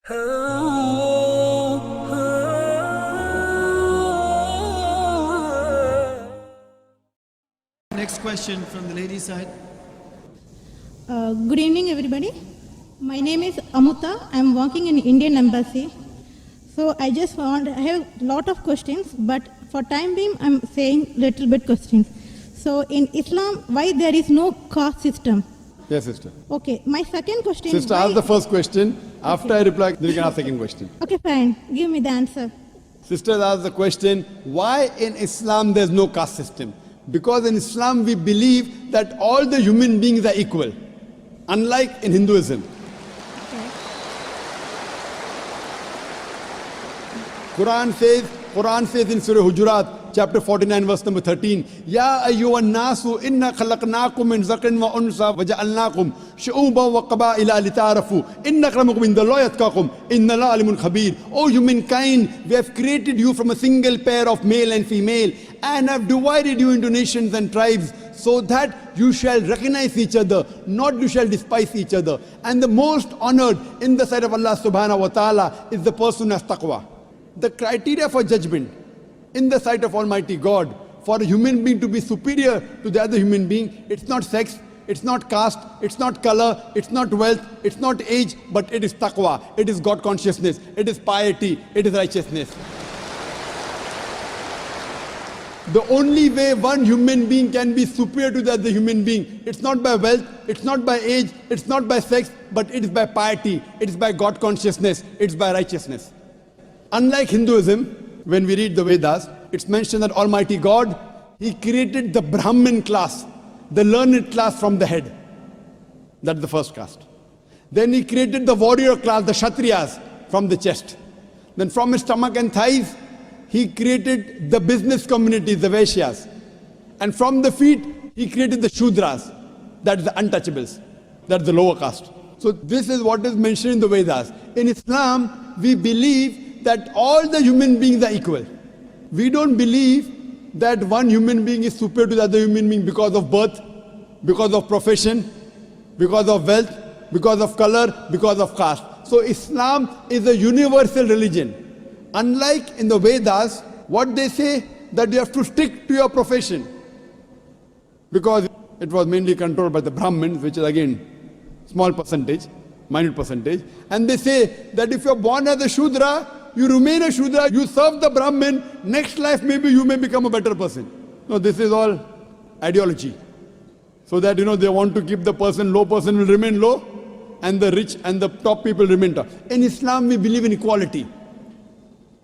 Next question from the lady side. Good evening, everybody. My name is Amuta. I am working in Indian Embassy. So I have a lot of questions, but for time being, I am saying little bit questions. So in Islam, why there is no caste system? Yes, sister. Okay, my second question. Sister, ask the first question. After I reply, then you can ask the second question. Okay, fine. Give me the answer. Sister asked the question, why in Islam there's no caste system? Because in Islam we believe that all the human beings are equal, unlike in Hinduism. Okay. Quran says in Surah Hujurat, chapter 49, verse number 13, Ya ayyuhan nasu inna khalaqnakum min zakarin wa unsa wa ja'alnakum shu'uban wa qaba'ila lita'arafu inna akramakum indallahi atqakum inna Allaha alimun khabir. O humankind, we have created you from a single pair of male and female and have divided you into nations and tribes so that you shall recognize each other, not you shall despise each other. And the most honored in the sight of Allah subhanahu wa ta'ala is the person who has taqwa. The criteria for judgment in the sight of Almighty God for a human being to be superior to the other human being, it's not sex, it's not caste, it's not color, it's not wealth, it's not age, but it is taqwa, it is God consciousness, it is piety, it is righteousness. The only way one human being can be superior to the other human being, it's not by wealth, it's not by age, it's not by sex, but it is by piety, it is by God consciousness, it's by righteousness. Unlike Hinduism, when we read the Vedas, it's mentioned that Almighty God, He created the Brahmin class, the learned class from the head. That's the first caste. Then He created the warrior class, the Kshatriyas, from the chest. Then from his stomach and thighs, He created the business communities, the Vaishyas. And from the feet, He created the Shudras, that's the untouchables, that's the lower caste. So this is what is mentioned in the Vedas. In Islam, we believe that all the human beings are equal. We don't believe that one human being is superior to the other human being because of birth, because of profession, because of wealth, because of color, because of caste. So Islam is a universal religion. Unlike in the Vedas, what they say that you have to stick to your profession. Because it was mainly controlled by the Brahmins, which is again small percentage, minute percentage. And they say that if you're born as a Shudra, you remain a Shudra, you serve the Brahmin, next life maybe you may become a better person. No, this is all ideology. So that, they want to keep the low person will remain low, and the rich and the top people remain top. In Islam, we believe in equality.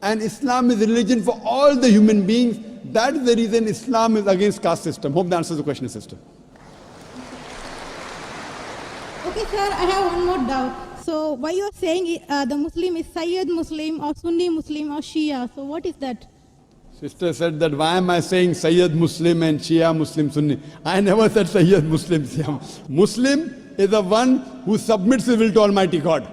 And Islam is a religion for all the human beings. That is the reason Islam is against caste system. Hope that answers the question, sister. Okay, sir, I have one more doubt. So why you are saying the Muslim is Sayyid Muslim or Sunni Muslim or Shia? So what is that? Sister said that why am I saying Sayyid Muslim and Shia Muslim Sunni? I never said Sayyid Muslim, Shia. Muslim is the one who submits his will to Almighty God.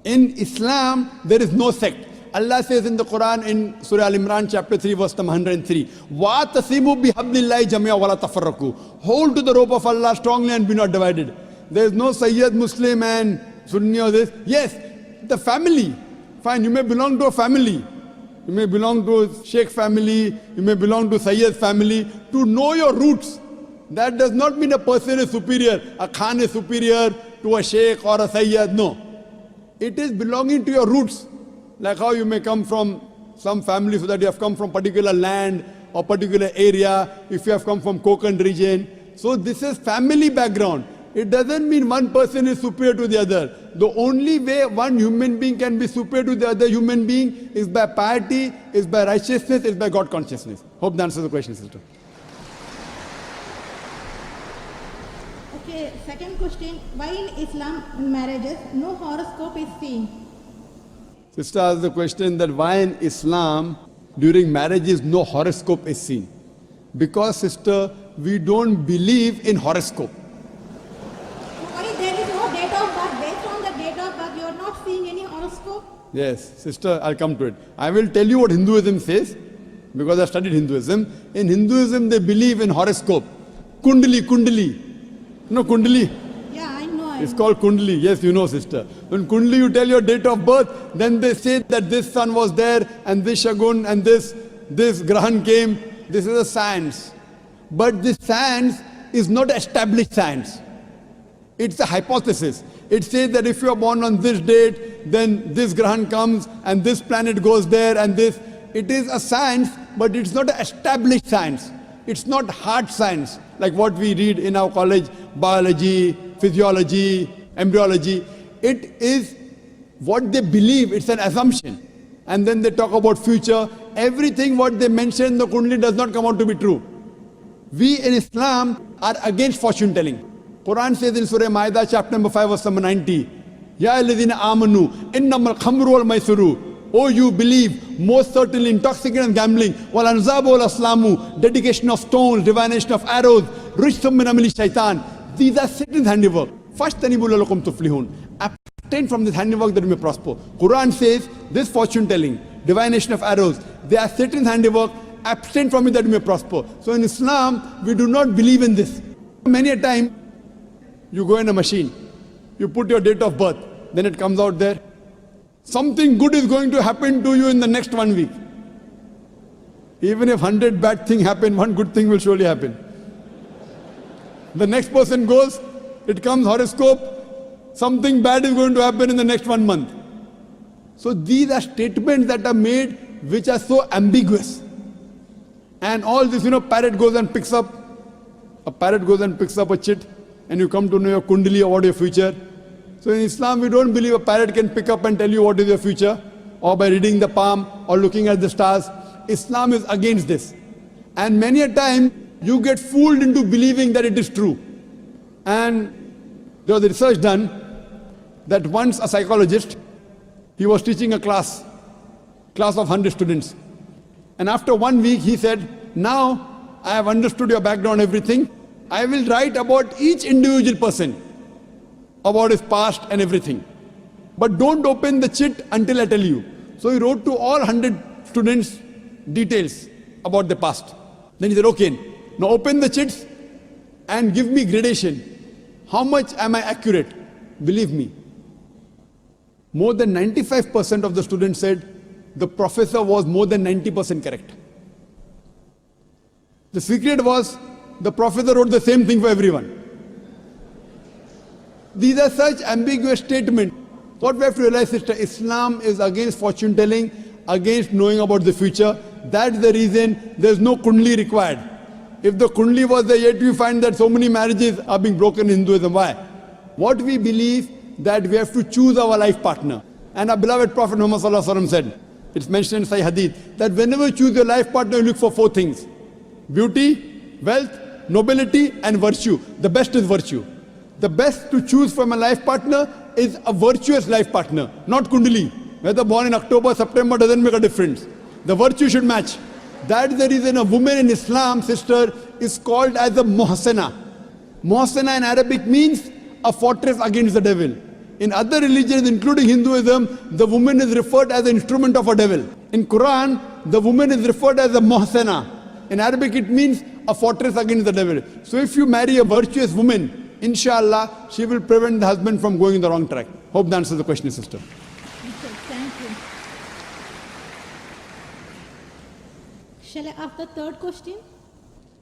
In Islam, there is no sect. Allah says in the Quran in Surah Al-Imran chapter 3 verse number 103, وَاتَصِمُوا بِحَبْلِ اللَّهِ جَمِيعًا وَلَا تَفَرَّقُوا. Hold to the rope of Allah strongly and be not divided. There is no Sayyid Muslim and Sunni or this. Yes, the family. Fine, you may belong to a family. You may belong to a Sheikh family. You may belong to Sayyid family. To know your roots, that does not mean a person is superior. A Khan is superior to a Sheikh or a Sayyid. No. It is belonging to your roots. Like how you may come from some family so that you have come from particular land or particular area. If you have come from Konkan region. So this is family background. It doesn't mean one person is superior to the other. The only way one human being can be superior to the other human being is by piety, is by righteousness, is by God consciousness. Hope that answers the question, sister. Okay, second question. Why in Islam in marriages no horoscope is seen? Sister asked the question that why in Islam during marriages no horoscope is seen. Because, sister, we don't believe in horoscope. Yes, sister, I'll come to it. I will tell you what Hinduism says, because I studied Hinduism. In Hinduism, they believe in horoscope. Kundali. You know Kundali? Yeah, I know. I It's know. called Kundli. Yes, you know, sister. When Kundli, you tell your date of birth, then they say that this sun was there, and this Shagun, and this Grahan came. This is a science. But this science is not established science. It's a hypothesis. It says that if you are born on this date, then this Grahan comes, and this planet goes there, and this. It is a science, but it's not an established science. It's not hard science, like what we read in our college, biology, physiology, embryology. It is what they believe, it's an assumption. And then they talk about future. Everything what they mention in the Kundli does not come out to be true. We in Islam are against fortune telling. Quran says in Surah Ma'idah, chapter number 5, verse number 90, Ya alladhina amanu, innamal khamru wal maisuru. Oh, you believe, most certainly intoxicant and gambling, wal anzabu wal aslamu, dedication of stones, divination of arrows, rijsum min amali shaitan. These are Satan's handiwork. Fashtanibu lalakum tuflihun. Abstain from this handiwork that you may prosper. Quran says this fortune telling, divination of arrows, they are Satan's handiwork. Abstain from it that you may prosper. So in Islam, we do not believe in this. Many a time, you go in a machine, you put your date of birth, then it comes out there. Something good is going to happen to you in the next 1 week. Even if 100 bad things happen, one good thing will surely happen. The next person goes, it comes horoscope, something bad is going to happen in the next 1 month. So these are statements that are made which are so ambiguous. And all this, parrot goes and picks up a chit, and you come to know your kundali or what your future. So in Islam, we don't believe a parrot can pick up and tell you what is your future, or by reading the palm, or looking at the stars. Islam is against this. And many a time, you get fooled into believing that it is true. And there was a research done that once a psychologist, he was teaching a class of 100 students. And after 1 week, he said, now I have understood your background, everything. I will write about each individual person, about his past and everything. But don't open the chit until I tell you. So he wrote to all 100 students details about the past. Then he said, okay, now open the chits and give me gradation. How much am I accurate? Believe me, more than 95% of the students said the professor was more than 90% correct. The secret was the professor wrote the same thing for everyone. These are such ambiguous statements. What we have to realize is that Islam is against fortune telling, against knowing about the future. That's the reason there's no kundli required. If the kundli was there, yet you find that so many marriages are being broken in Hinduism. Why? What we believe that we have to choose our life partner. And our beloved Prophet Muhammad Sallallahu Alaihi Wasallam said, it's mentioned in Sahih Hadith, that whenever you choose your life partner, you look for 4 things. Beauty, wealth, nobility, and virtue. The best is virtue. The best to choose from a life partner is a virtuous life partner, not kundali. Whether born in October, September doesn't make a difference. The virtue should match. That's the reason a woman in Islam, sister, is called as a muhsana. Muhsana in Arabic means a fortress against the devil. In other religions, including Hinduism, the woman is referred as an instrument of a devil. In Quran, the woman is referred as a muhsana. In Arabic, it means a fortress against the devil. So if you marry a virtuous woman, inshallah, she will prevent the husband from going in the wrong track. Hope that answers the question, sister. Okay, thank you. Shall I ask the third question?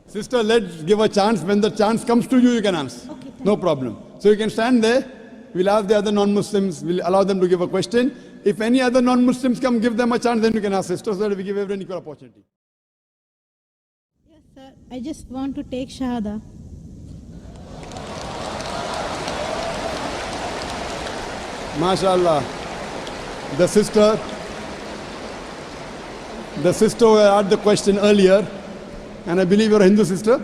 Sister, let's give a chance. When the chance comes to you, you can answer. Okay, thank No problem. So you can stand there. We'll ask the other non-Muslims. We'll allow them to give a question. If any other non-Muslims come, give them a chance, then you can ask, sister, so that we give everyone equal opportunity. Yes, sir. I just want to take Shahada. MashaAllah. The sister who asked the question earlier, and I believe you're a Hindu sister?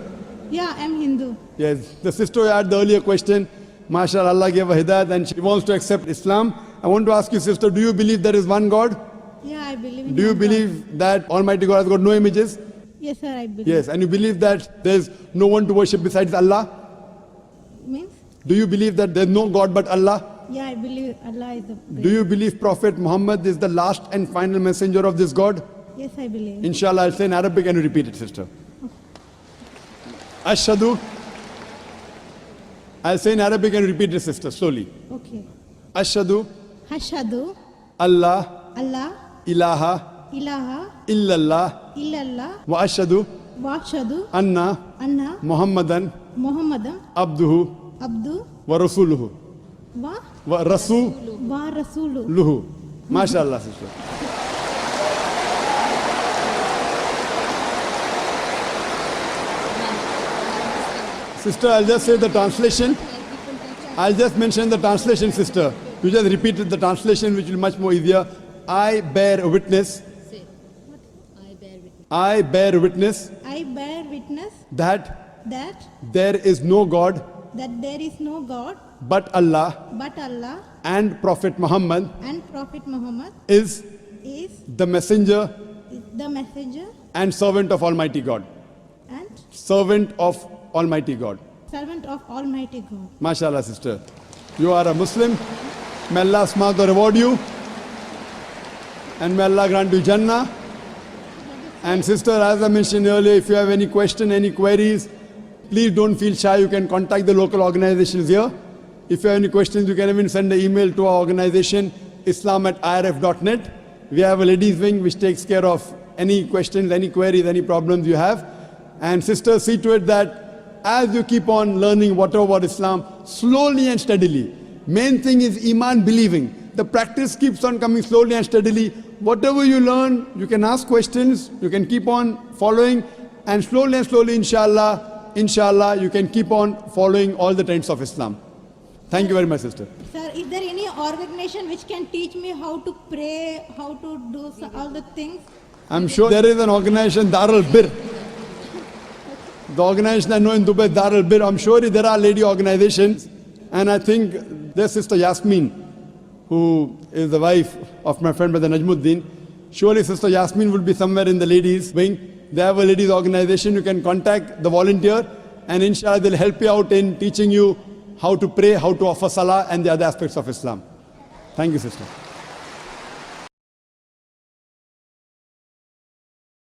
Yeah, I'm Hindu. Yes, the sister who asked the earlier question, MashaAllah, Allah gave her hidayat and she wants to accept Islam. I want to ask you, sister, do you believe there is one God? Yeah, I believe in Do you one God. believe that Almighty God has got no images? Yes, sir, I believe. Yes, and you believe that there's no one to worship besides Allah? Means? Do you believe that there's no God but Allah? Yeah, I believe Allah is the Do you believe Prophet Muhammad is the last and final messenger of this God? Yes, I believe. Inshallah, I'll say in Arabic and you repeat it, sister. Ashhadu I'll say in Arabic and repeat it, sister, slowly. Okay. Ashhadu Hashadu Allah Allah ilaha ilaha illallah illallah wa ashhadu washadu anna anna Muhammadan Muhammadan abduhu abdu wa rasuluhu. wa Wa rasuluhu. wa rasulu. MashaAllah, sister. Sister, I'll just say the translation. I'll just mention the translation, sister. You just repeated the translation, which will be much more easier. I bear witness. I bear witness I bear witness that that there is no God there is no God but Allah, but Allah and Prophet Muhammad and Prophet Muhammad is is the messenger the messenger and servant of Almighty God. and Servant of Almighty God. servant of Almighty God. MashaAllah, sister. You are a Muslim. May Allah subhanahu reward you. And may Allah grant you Jannah. And sister, as I mentioned earlier, if you have any question, any queries, please don't feel shy. You can contact the local organizations here. If you have any questions, you can even send an email to our organization, islam@irf.net. We have a ladies wing which takes care of any questions, any queries, any problems you have. And sister, see to it that as you keep on learning whatever about Islam, slowly and steadily. Main thing is Iman, believing. The practice keeps on coming slowly and steadily. Whatever you learn, you can ask questions, you can keep on following, and slowly, inshallah, you can keep on following all the trends of Islam. Thank you very much, sister. Sir, is there any organization which can teach me how to pray, how to do all the things? I'm sure there is an organization, Darul Bir. The organization I know in Dubai, Darul Bir. I'm sure there are lady organizations, and I think there's Sister Yasmin, who is the wife of my friend Brother Najmuddin. Surely Sister Yasmin will be somewhere in the ladies wing. They have a ladies organization. You can contact the volunteer, and inshallah they'll help you out in teaching you how to pray, how to offer salah, and the other aspects of Islam. Thank you, sister.